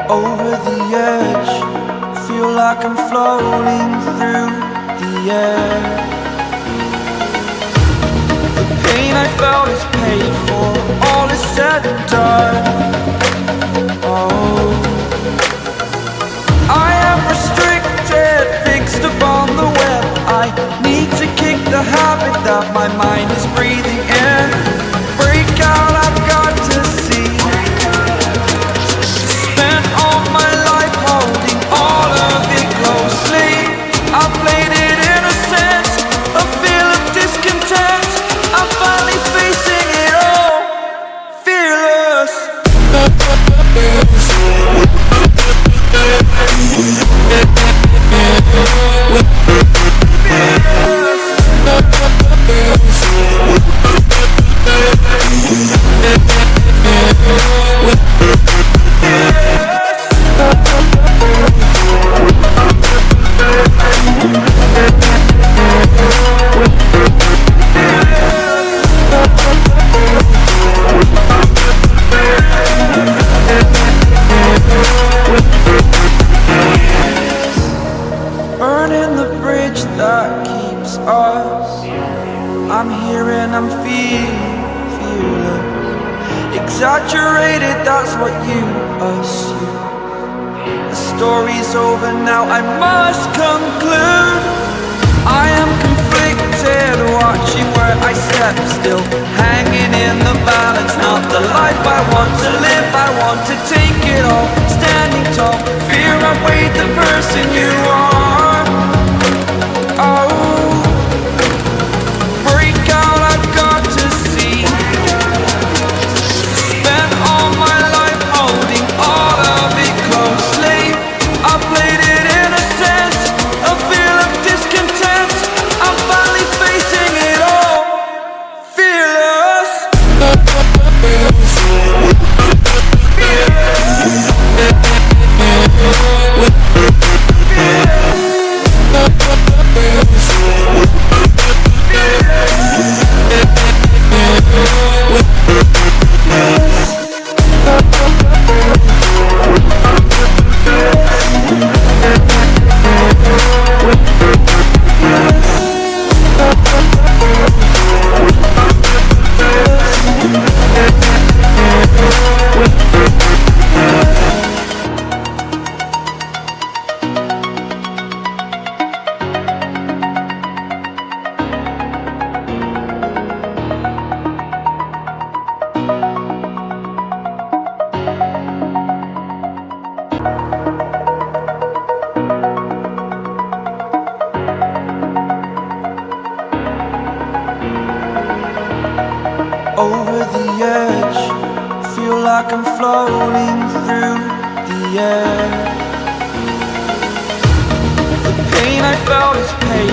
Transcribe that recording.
Over the edge, feel like I'm floating through the air. The pain I felt is paid for, all is said and done. Oh, I am restricted, fixed upon the web. I need to kick the habit that my mind is breathing in. Break out, I've got to see. Spent all my life holding all of it closely. I played it innocent, a feel of discontent. I'm finally facing it all, fearless. Burning the bridge that keeps us. I'm here and I'm feeling fearless. Exaggerated, that's what you assume. The story's over now, I must conclude. I am conflicted, watching where I step still, hanging in the balance. Not the life I want to live, I want to take it all. Standing tall, fear outweighed the person you are. Oh, break out, I've got to see. Spent all my life holding all of it closely. I played it innocent, a feel of discontent. I'm finally facing it all, fearless. Over the edge, feel like I'm floating through the air. The pain I felt is paid